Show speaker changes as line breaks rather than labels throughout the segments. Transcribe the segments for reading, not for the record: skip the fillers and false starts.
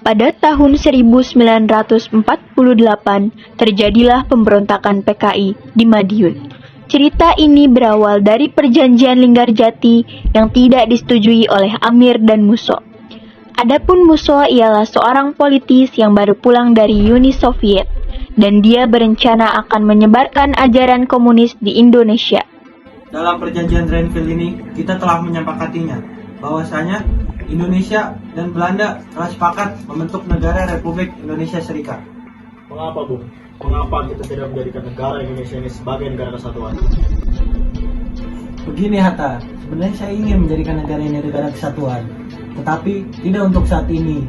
Pada tahun 1948, terjadilah pemberontakan PKI di Madiun. Cerita ini berawal dari perjanjian Linggarjati yang tidak disetujui oleh Amir dan Musso. Adapun Musso ialah seorang politis yang baru pulang dari Uni Soviet, dan dia berencana akan menyebarkan ajaran komunis di Indonesia.
Dalam perjanjian Renville ini, kita telah menyepakatinya bahwasanya Indonesia dan Belanda telah sepakat membentuk negara Republik Indonesia Serikat.
Mengapa, Bung? Mengapa kita tidak menjadikan negara Indonesia ini sebagai negara kesatuan?
Begini Hatta, sebenarnya saya ingin menjadikan negara ini negara kesatuan, tetapi tidak untuk saat ini.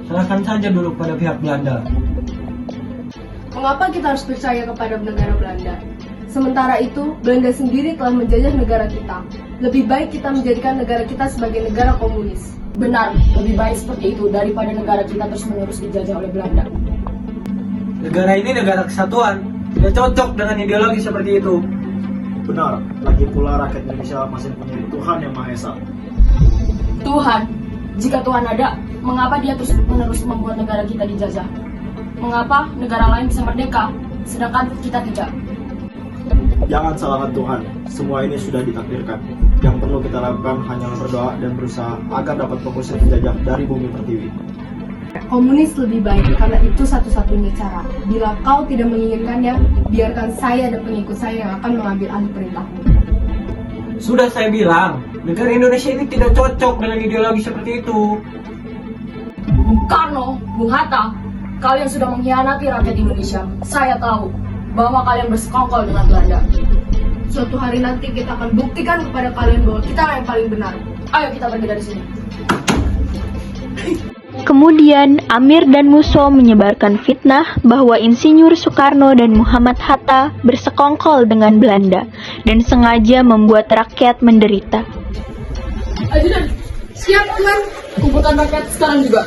Serahkan saja dulu pada pihak Belanda.
Mengapa kita harus percaya kepada negara Belanda? Sementara itu, Belanda sendiri telah menjajah negara kita. Lebih baik kita menjadikan negara kita sebagai negara komunis.
Benar, lebih baik seperti itu daripada negara kita terus-menerus dijajah oleh Belanda.
Negara ini negara kesatuan, tidak cocok dengan ideologi seperti itu.
Benar, lagi pula rakyat Indonesia masih mempunyai Tuhan yang Maha Esa.
Tuhan, jika Tuhan ada, mengapa dia terus-menerus membuat negara kita dijajah? Mengapa negara lain bisa merdeka, sedangkan kita tidak?
Jangan salahkan Tuhan, semua ini sudah ditakdirkan. Yang perlu kita lakukan hanyalah berdoa dan berusaha agar dapat mengusir penjajah dari bumi pertiwi.
Komunis lebih baik karena itu satu-satunya cara. Bila kau tidak menginginkannya, biarkan saya dan pengikut saya yang akan mengambil alih perintahmu.
Sudah saya bilang, negara Indonesia ini tidak cocok dengan ideologi seperti itu.
Bung Karno, Bung Hatta, kalian sudah mengkhianati rakyat Indonesia. Saya tahu bahwa kalian bersekongkol dengan Belanda.
Suatu hari nanti kita akan buktikan kepada kalian bahwa kita yang paling benar.
Ayo kita pergi dari sini.
Kemudian Amir dan Musso menyebarkan fitnah bahwa Insinyur Soekarno dan Muhammad Hatta bersekongkol dengan Belanda dan sengaja membuat rakyat menderita.
Ajudan, siap teman. Kumpulkan rakyat sekarang juga.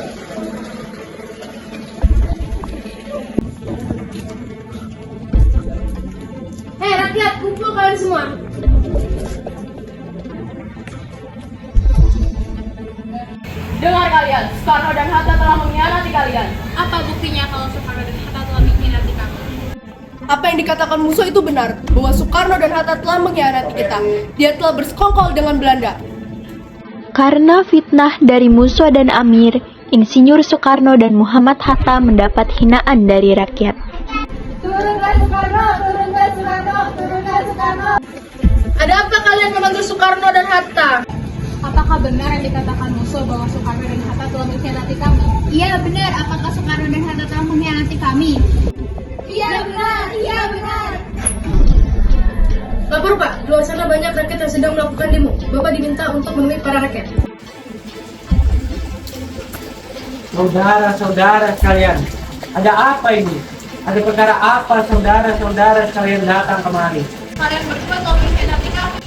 Hei rakyat, kumpul kalian semua.
Dengar kalian, Soekarno dan Hatta telah mengkhianati kalian.
Apa buktinya kalau Soekarno dan Hatta telah mengkhianati kami?
Apa yang dikatakan Musso itu benar, bahwa Soekarno dan Hatta telah mengkhianati kita. Dia telah bersekongkol dengan Belanda.
Karena fitnah dari Musso dan Amir, Insinyur Soekarno dan Muhammad Hatta mendapat hinaan dari rakyat.
Turunkan Soekarno, turunkan Soekarno, turunkan Soekarno. Ada apa kalian memanggil Soekarno dan Hatta?
Apakah benar yang dikatakan Musso bahwa Soekarno dan Hatta telah mengkhianati kami? Iya benar, apakah Soekarno dan Hatta telah mengkhianati kami?
Iya benar, iya benar. Lapor Pak, di luar sana banyak rakyat yang sedang melakukan demo. Bapak diminta untuk menemui para rakyat.
Saudara-saudara sekalian, ada apa ini? Ada perkara apa saudara-saudara sekalian datang kemari?
Kalian berdua telah mengkhianati kami.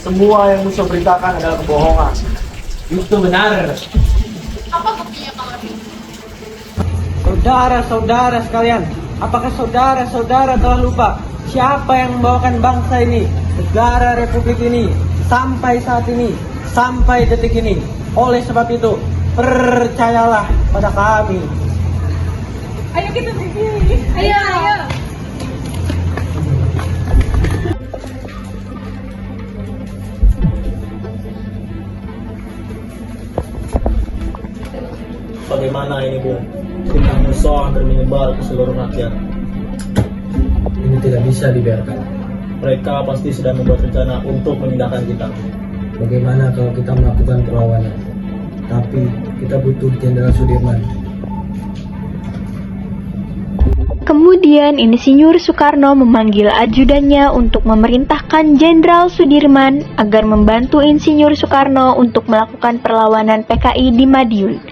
Semua yang Musso beritakan adalah kebohongan.
Itu benar.
Apa buktinya kalau itu?
Saudara-saudara sekalian, apakah saudara-saudara telah lupa siapa yang membawakan bangsa ini, negara Republik ini, sampai saat ini, sampai detik ini? Oleh sebab itu, percayalah pada kami.
Ayo kita pergi. Ayo.
Bagaimana ini, Bung? Fitnah Musso hampir menyebar ke seluruh rakyat.
Ini tidak bisa dibiarkan.
Mereka pasti sedang membuat rencana untuk memindahkan kita.
Bagaimana kalau kita melakukan perlawanan? Tapi kita butuh Jenderal Sudirman.
Kemudian Insinyur Soekarno memanggil ajudannya untuk memerintahkan Jenderal Sudirman agar membantu Insinyur Soekarno untuk melakukan perlawanan PKI di Madiun.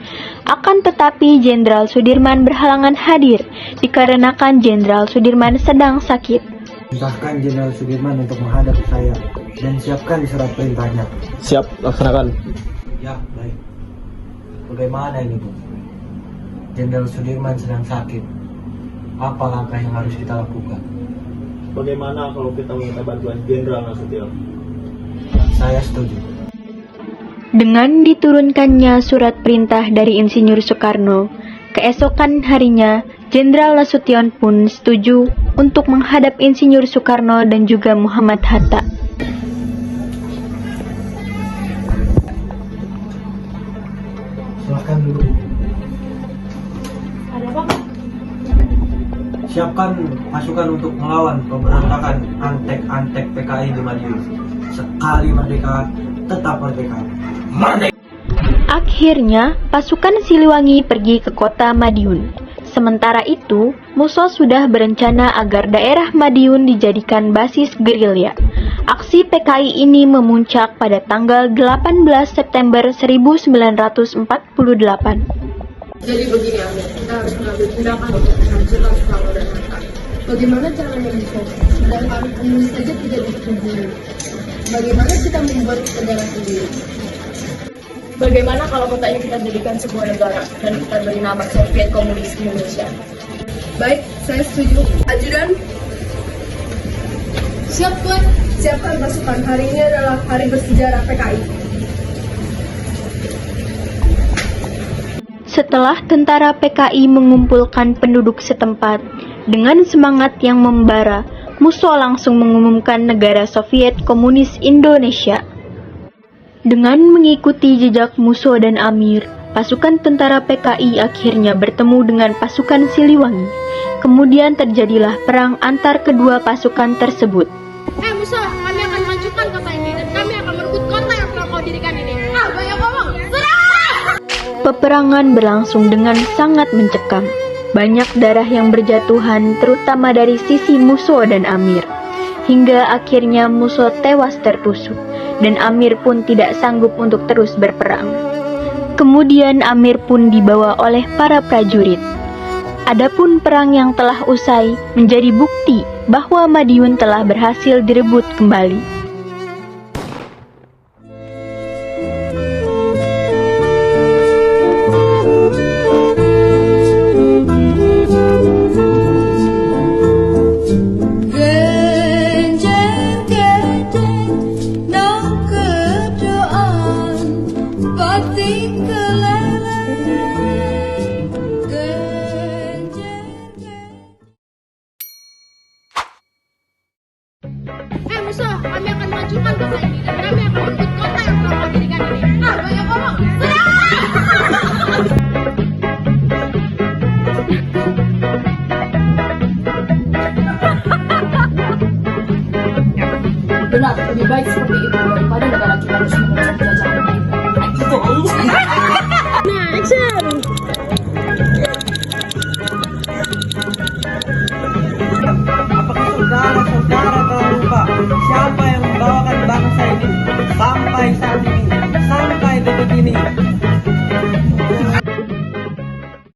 Akan tetapi Jenderal Sudirman berhalangan hadir dikarenakan Jenderal Sudirman sedang sakit.
Perintahkan Jenderal Sudirman untuk menghadap saya dan siapkan surat perintahnya.
Siap, laksanakan.
Ya, baik. Bagaimana ini, Bu? Jenderal Sudirman sedang sakit. Apa langkah yang harus kita lakukan?
Bagaimana kalau kita meminta bantuan Jenderal Nasution?
Saya setuju.
Dengan diturunkannya surat perintah dari Insinyur Soekarno, keesokan harinya Jenderal Nasution pun setuju untuk menghadap Insinyur Soekarno dan juga Muhammad Hatta.
Silahkan duduk.
Ada apa, Pak?
Siapkan pasukan untuk melawan pemberontakan antek-antek PKI di Madiun. Sekali merdeka, tetap merdeka.
Akhirnya, pasukan Siliwangi pergi ke kota Madiun. Sementara itu, Musso sudah berencana agar daerah Madiun dijadikan basis gerilya. Aksi PKI ini memuncak pada tanggal 18 September 1948.
Jadi begini Amir, kita harus mengambil tindakan untuk menghancurkan Soekarno dan Hatta. Bagaimana caranya bisa? Sedangkan komunis saja tidak disetujui. Bagaimana kita membuat negara sendiri?
Bagaimana kalau kota ini kita jadikan sebuah negara dan kita beri nama Soviet Komunis Indonesia?
Baik, saya setuju. Ajudan,
Siap, Tuan.
siapkan pasukan. Hari ini adalah hari bersejarah PKI.
Setelah tentara PKI mengumpulkan penduduk setempat, dengan semangat yang membara, Musso langsung mengumumkan negara Soviet Komunis Indonesia. Dengan mengikuti jejak Musso dan Amir, pasukan tentara PKI akhirnya bertemu dengan pasukan Siliwangi. Kemudian terjadilah perang antar kedua pasukan tersebut.
Musa, kami akan menghancurkan kota ini dan kami akan merebut kota yang telah kau dirikan ini. Banyak ngomong.
Peperangan berlangsung dengan sangat mencekam. Banyak darah yang berjatuhan, terutama dari sisi Musso dan Amir. Hingga akhirnya Musso tewas tertusuk, dan Amir pun tidak sanggup untuk terus berperang. Kemudian Amir pun dibawa oleh para prajurit. Adapun perang yang telah usai menjadi bukti bahwa Madiun telah berhasil direbut kembali.
Musa, kami akan menghancurkan kota ini dan kami akan merebut kota yang telah kau dirikan ini. Banyak ngomong.
Benar, lebih baik seperti itu daripada negara kita harus mengurus penjajahan.
Apakah saudara-saudara telah lupa siapa yang membawakan bangsa ini sampai saat ini, sampai detik ini?